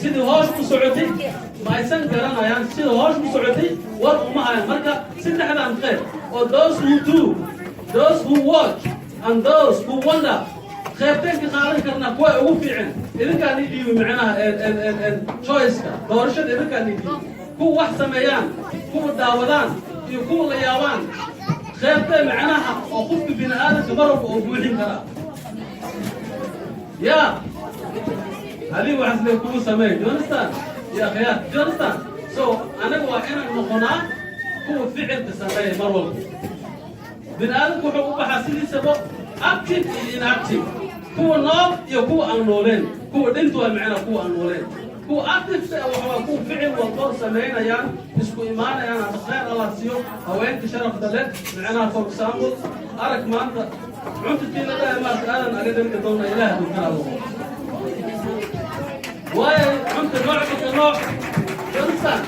سيد هوش بسعودي ما يسن قرانا يعني سيد هوش بسعودي وما هاي مركا سيد حدا عن خير or those who do those who watch and those who wonder خيبتين كقارن كرنا كوا وفيعن إذا كان يجي معنا choice دورشة إذا كان يجي كوا واحد سميان كوا داودان يكون لياوان خيبتين معناها وخفت بين آدم تبرب وبوحين كرا يا هذه واحد لكوا سمين جونستان يا خيات جونستان so أنا واحنا نقنا كوا فعل تسميه مرول بين آدم كوا حقوق حاسيني سبب active inactive كوا نوب يكوا أنولين كوا دنتوا معنا كوا أنولين كوا active كوا فعل والقول سمينا يعني اسكو إيمانا يعني بخير الله سيو هوين تشرف دلت معنا فوق سامبل أرك ما أنت عمت تينا ده ما أنا أقدر كدونا إله دكتور الله واي عمت نوع جنسان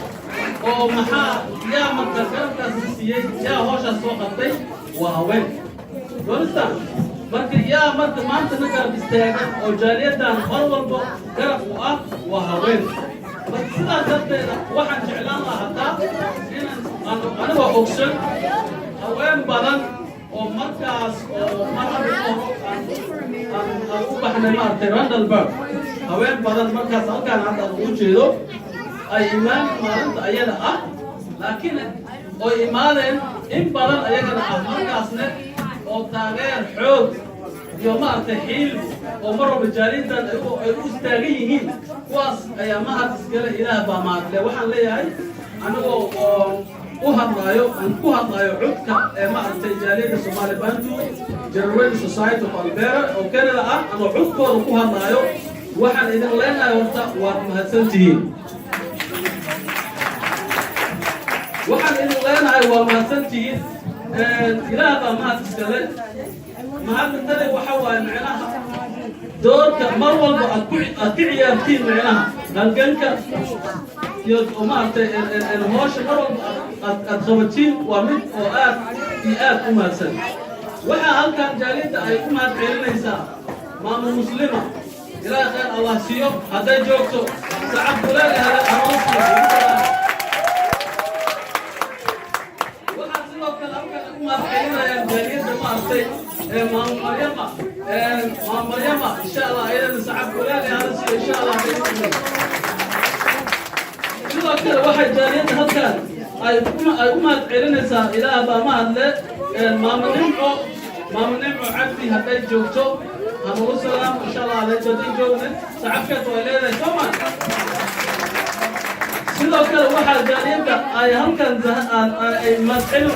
أو محا يا متذكر تأسيسية يا هوش السوق الطي وهوين جنسان marka yaa marka maanta na garab istaagan oo jaaliyaddan mar walba garab u ah waa haween marka sidaas darteeda waxaan jeclaan lahaa hataa inaan anigoo ogsan haween badan oo markaas oo maraan u baxnay maaragtay Randallburg haween badan markaas halkaan hadda ugu jeedo ay imaan maalinta ayada ah laakiin oo imaadeen in badan ayagana ah markaasna oo taageer xoog iyo maartay xiil oo marro majaaliddan ay u istaagan yihiin kuwaas ayaa mahad iskale ilaah baa maadle waxaan leeyahay anagoo u hadlaayo aan ku hadlaayo codka ee maartay jaaliyadda Somali Bantu General Society of Alberta oo Canada ah anoo codkooda ku hadlaayo waxaan idin leenahay horta waad mahadsantihiin waxaan idin leenahay waa mahadsantihiin ilaah baa mahad iskale mahad tani waxa waaye macnaha doorka mar walba aad ciyaartiin macnaha halganka iyo maartay hawsha mar walba aad qabatiin waa mid oo aad iyo aad u mahadsan waxa halkan jaaliyadda ay u mahad celinaysaa maamul muslima ilaahay khayr allah siiyo hadday joogto sacab kulaal مريم إن شاء الله أيضا نسعد كلنا هذا الشيء إن شاء الله شو كذا واحد جالية هالكان أي أمة عيرنا إلى أبا ما هذا ما منعوا عبدي هذا جوتو هم السلام إن شاء الله على جدي جونا سعفكت وإلينا كمان شو كذا واحد جالية أي هالكان أي مسألة